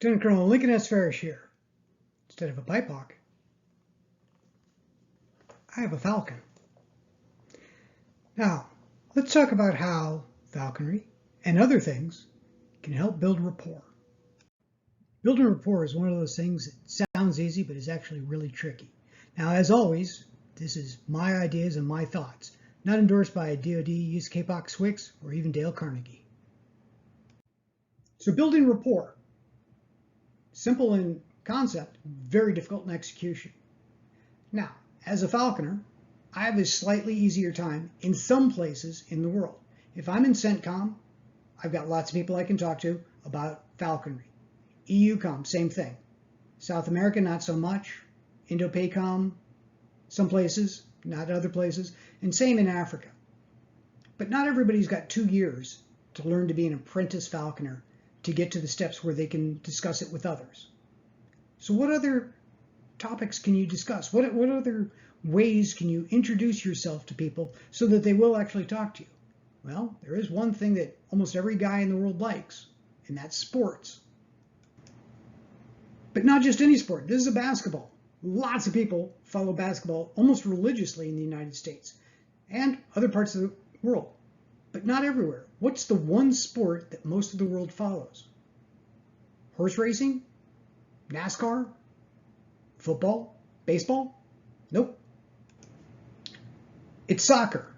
Lieutenant Colonel Lincoln S. Farish here. Instead of a pipe hawk, I have a falcon. Now, let's talk about how falconry and other things can help build rapport. Building rapport is one of those things that sounds easy, but is actually really tricky. Now, as always, this is my ideas and my thoughts, not endorsed by DoD, Use K-Pop Swix, or even Dale Carnegie. So building rapport, simple in concept, very difficult in execution. Now, as a falconer, I have a slightly easier time in some places in the world. If I'm in CENTCOM, I've got lots of people I can talk to about falconry. EUCOM, same thing. South America, not so much. Indo-PACOM, some places, not other places. And same in Africa. But not everybody's got 2 years to learn to be an apprentice falconer to get to the steps where they can discuss it with others. So what other topics can you discuss? What other ways can you introduce yourself to people so that they will actually talk to you? Well, there is one thing that almost every guy in the world likes, and that's sports. But not just any sport. This is a basketball. Lots of people follow basketball almost religiously in the United States and other parts of the world, but not everywhere. What's the one sport that most of the world follows? Horse racing? NASCAR? Football? Baseball? Nope. It's soccer.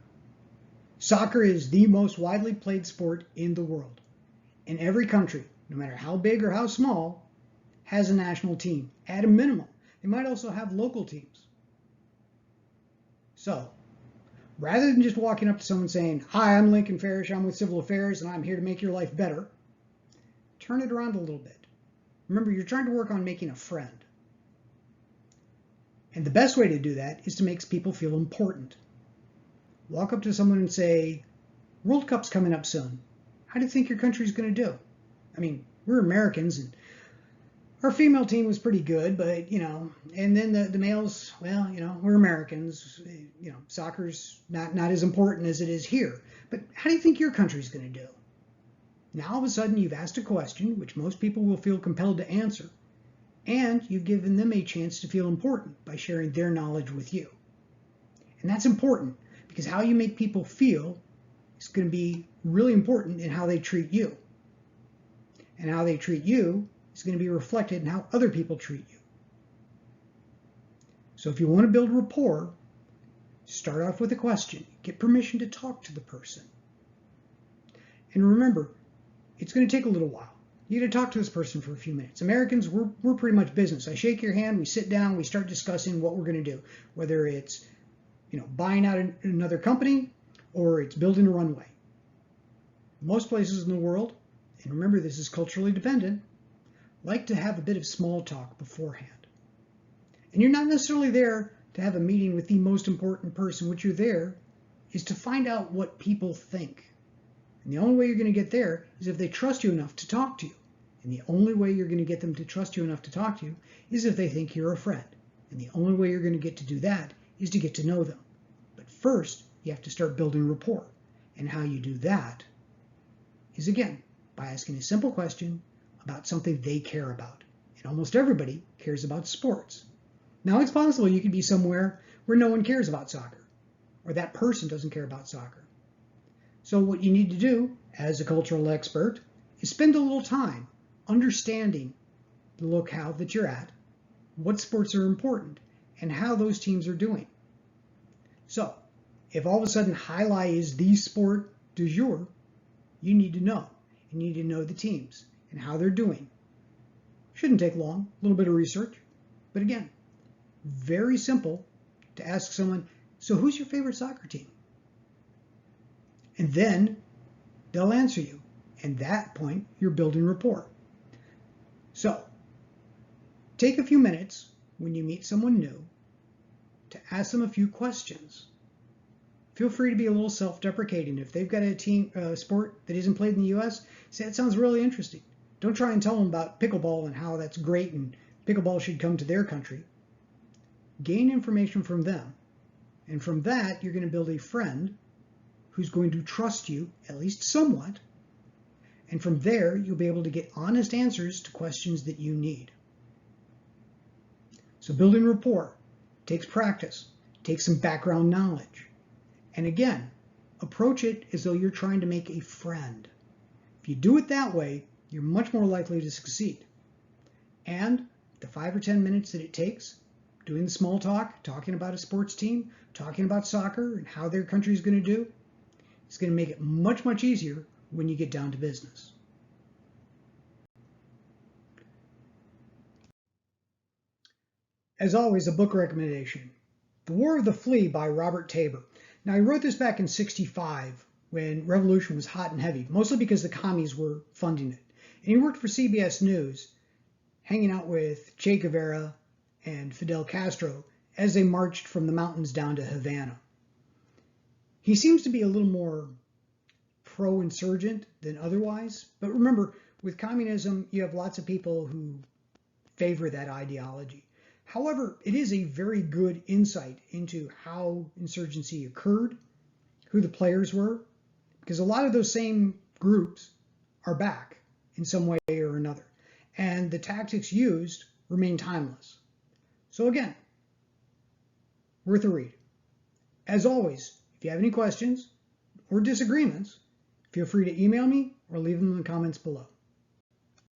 Soccer is the most widely played sport in the world. And every country, no matter how big or how small, has a national team at a minimum. They might also have local teams. So, rather than just walking up to someone saying, "Hi, I'm Lincoln Farish, I'm with Civil Affairs, and I'm here to make your life better," turn it around a little bit. Remember, you're trying to work on making a friend. And the best way to do that is to make people feel important. Walk up to someone and say, "World Cup's coming up soon. How do you think your country's going to do?" I mean, we're Americans, and our female team was pretty good, but, and then the males, well, we're Americans. Soccer's not as important as it is here. But how do you think your country's going to do? Now, all of a sudden, you've asked a question which most people will feel compelled to answer, and you've given them a chance to feel important by sharing their knowledge with you. And that's important because how you make people feel is going to be really important in how they treat you. And how they treat you is going to be reflected in how other people treat you. So if you want to build rapport, start off with a question. Get permission to talk to the person. And remember, it's going to take a little while. You got to talk to this person for a few minutes. Americans, we're pretty much business. I shake your hand, we sit down, we start discussing what we're going to do. Whether it's buying out another company or it's building a runway. Most places in the world, and remember this is culturally dependent, like to have a bit of small talk beforehand. And you're not necessarily there to have a meeting with the most important person. What you're there is to find out what people think. And the only way you're going to get there is if they trust you enough to talk to you. And the only way you're going to get them to trust you enough to talk to you is if they think you're a friend. And the only way you're going to get to do that is to get to know them. But first, you have to start building rapport. And how you do that is, again, by asking a simple question about something they care about. And almost everybody cares about sports. Now, it's possible you could be somewhere where no one cares about soccer, or that person doesn't care about soccer. So what you need to do as a cultural expert is spend a little time understanding the locale that you're at, what sports are important, and how those teams are doing. So if all of a sudden highlight is the sport du jour, you need to know. You need to know the teams and how they're doing. Shouldn't take long, a little bit of research. But again, very simple to ask someone, "So who's your favorite soccer team?" And then they'll answer you. And at that point, you're building rapport. So take a few minutes when you meet someone new to ask them a few questions. Feel free to be a little self-deprecating. If they've got a sport that isn't played in the U.S., say, "That sounds really interesting." Don't try and tell them about pickleball and how that's great and pickleball should come to their country. Gain information from them. And from that, you're going to build a friend who's going to trust you, at least somewhat, And from there, you'll be able to get honest answers to questions that you need. So building rapport takes practice, takes some background knowledge. And again, approach it as though you're trying to make a friend. If you do it that way, you're much more likely to succeed. And the 5 or 10 minutes that it takes, doing the small talk, talking about a sports team, talking about soccer and how their country is going to do, it's going to make it much, much easier when you get down to business. As always, a book recommendation. The War of the Flea by Robert Tabor. Now, he wrote this back in '65 when revolution was hot and heavy, mostly because the commies were funding it. And he worked for CBS News, hanging out with Che Guevara and Fidel Castro as they marched from the mountains down to Havana. He seems to be a little more pro-insurgent than otherwise, but remember, with communism, you have lots of people who favor that ideology. However, it is a very good insight into how insurgency occurred, who the players were, because a lot of those same groups are back in some way or another, and the tactics used remain timeless. So again, worth a read. As always, if you have any questions or disagreements, feel free to email me or leave them in the comments below.